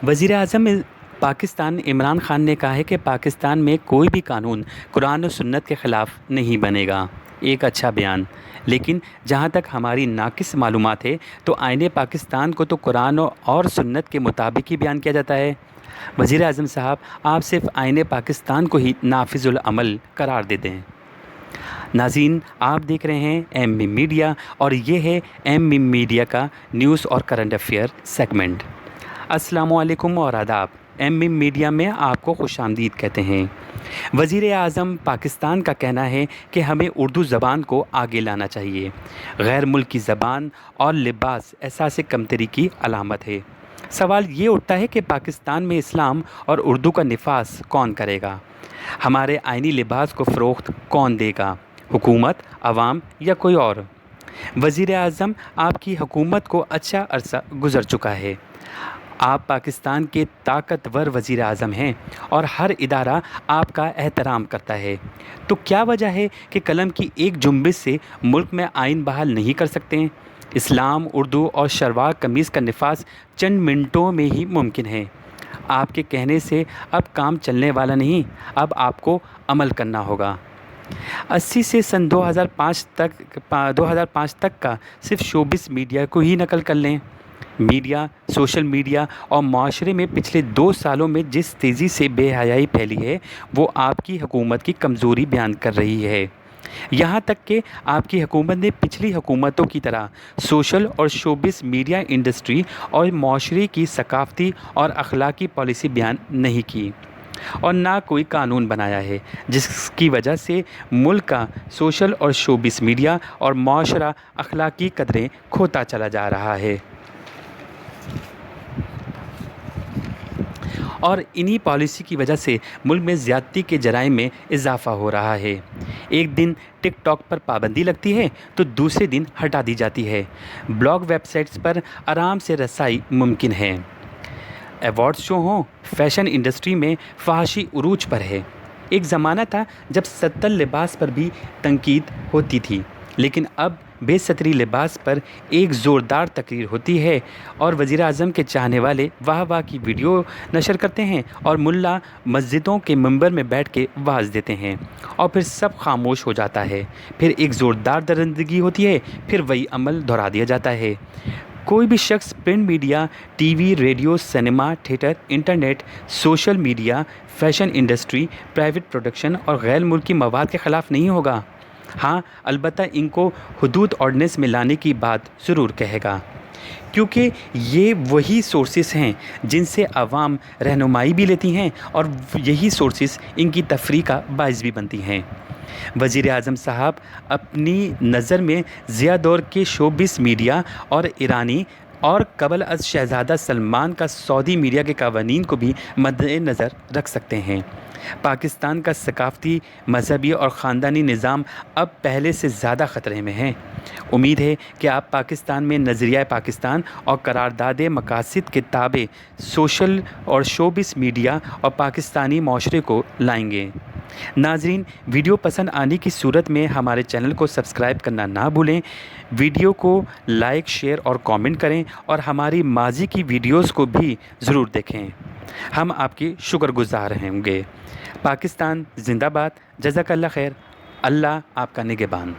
वज़ीर आज़म पाकिस्तान इमरान खान ने कहा है कि पाकिस्तान में कोई भी कानून कुरान और सुन्नत के ख़िलाफ़ नहीं बनेगा। एक अच्छा बयान, लेकिन जहाँ तक हमारी नाक़िस मालूमात है तो आईने पाकिस्तान को तो कुरान और सुन्नत के मुताबिक ही बयान किया जाता है। वज़ीर आज़म साहब, आप सिर्फ आईने पाकिस्तान को ही नाफिजुल अमल करार देते हैं। नाज़रीन, आप देख रहे हैं एम मीडिया और ये है एम मीडिया का न्यूज़ और करंट अफेयर सेगमेंट। अस्सलामुअलैकुम और आदाब। एम मीडिया में आपको खुशामदीद कहते हैं। वज़ीर आज़म पाकिस्तान का कहना है कि हमें उर्दू ज़बान को आगे लाना चाहिए। गैर मुल्की ज़बान और लिबास एहसास कमतरी की अलामत है। सवाल ये उठता है कि पाकिस्तान में इस्लाम और उर्दू का निफास कौन करेगा? हमारे आइनी लिबास को फ़रोख्त कौन देगा? हुकूमत, अवाम या कोई और? वज़ीर आज़म, आपकी हुकूमत को अच्छा अरसा गुज़र चुका है। आप पाकिस्तान के ताकतवर वज़ीर आज़म हैं और हर इदारा आपका एहतराम करता है। तो क्या वजह है कि कलम की एक जुम्बिश से मुल्क में आइन बहाल नहीं कर सकते हैं? इस्लाम, उर्दू और शलवार कमीज़ का निफास चंद मिनटों में ही मुमकिन है। आपके कहने से अब काम चलने वाला नहीं, अब आपको अमल करना होगा। 80 से सन 2005 तक का सिर्फ शोबिस मीडिया को ही नकल कर लें। मीडिया, सोशल मीडिया और माशरे में पिछले 2 सालों में जिस तेज़ी से बेहयाई फैली है वो आपकी हुकूमत की कमज़ोरी बयान कर रही है। यहाँ तक कि आपकी हुकूमत ने पिछली हुकूमतों की तरह सोशल और शोबिस मीडिया इंडस्ट्री और माशरे की सकाफ़ती और अखलाकी पॉलिसी बयान नहीं की और ना कोई कानून बनाया है, जिसकी वजह से मुल्क का सोशल और शोबिस मीडिया और माशरा अखलाकी कदरें खोता चला जा रहा है। और इन्हीं पॉलिसी की वजह से मुल्क में ज़्यादती के जराइम में इजाफ़ा हो रहा है। एक दिन टिक टॉक पर पाबंदी लगती है तो दूसरे दिन हटा दी जाती है। ब्लॉग वेबसाइट्स पर आराम से रसाई मुमकिन है। अवार्ड्स शो हों, फैशन इंडस्ट्री में फहाशी उरूज पर है। एक ज़माना था जब सत्तर लिबास पर भी तनकीद होती थी, लेकिन अब बेसतरी लिबास पर एक ज़ोरदार तकरीर होती है और वज़ीर आज़म के चाहने वाले वाह वाह की वीडियो नशर करते हैं और मुल्ला मस्जिदों के मंबर में बैठ के वाज देते हैं और फिर सब खामोश हो जाता है। फिर एक ज़ोरदार दरिंदगी होती है, फिर वही अमल दोहरा दिया जाता है। कोई भी शख्स print media, TV, radio, cinema, theatre, internet, social media, fashion industry, private production और गैर मुल्की मवाद के ख़िलाफ़ नहीं होगा। हाँ, अलबत्ता इनको हुदूद ऑर्डिनेंस में लाने की बात ज़रूर कहेगा, क्योंकि ये वही सोर्सेस हैं जिनसे आवाम रहनुमाई भी लेती हैं और यही सोर्सेस इनकी तफरीह का बाइस भी बनती हैं। वज़ीर आज़म साहब अपनी नज़र में ज़िया दौर के शोबिस मीडिया और ईरानी और कबल अज़ शहज़ादा सलमान का सऊदी मीडिया के कवानीन को भी मद्देनज़र रख सकते हैं। पाकिस्तान का सकाफ़ती, मजहबी और ख़ानदानी निज़ाम अब पहले से ज़्यादा ख़तरे में है। उम्मीद है कि आप पाकिस्तान में नज़रिया पाकिस्तान और करारदाद मकासद के ताबे सोशल और शोबिस मीडिया और पाकिस्तानी माशरे को लाएंगे। नाज़रीन, वीडियो पसंद आने की सूरत में हमारे चैनल को सब्सक्राइब करना ना भूलें। वीडियो को लाइक, शेयर और कमेंट करें और हमारी माजी की वीडियोस को भी ज़रूर देखें। हम आपकी शुक्रगुज़ार होंगे। पाकिस्तान ज़िंदाबाद। जज़ाकल्लाह खैर। अल्लाह आपका निगहबान।